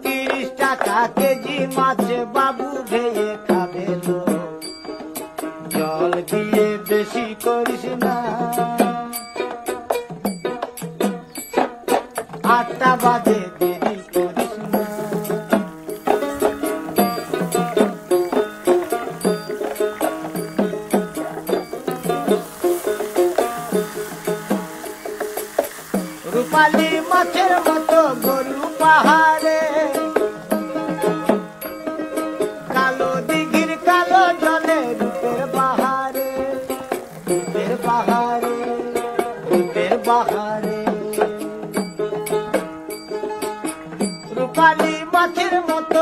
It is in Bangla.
30 টাকা কেজি মাছ বাবু ভেয়ে খাবে তো, জল দিয়ে বেশি করিস না। 8টা বাজে দেরি করিস না। রূপালী মাছের মতো গরু পাহাড়ে, কালো দিঘির কালো জলে রূপের বাহারে, রূপের বাহারে, রূপের বাহারে। রূপালী মাছের মতো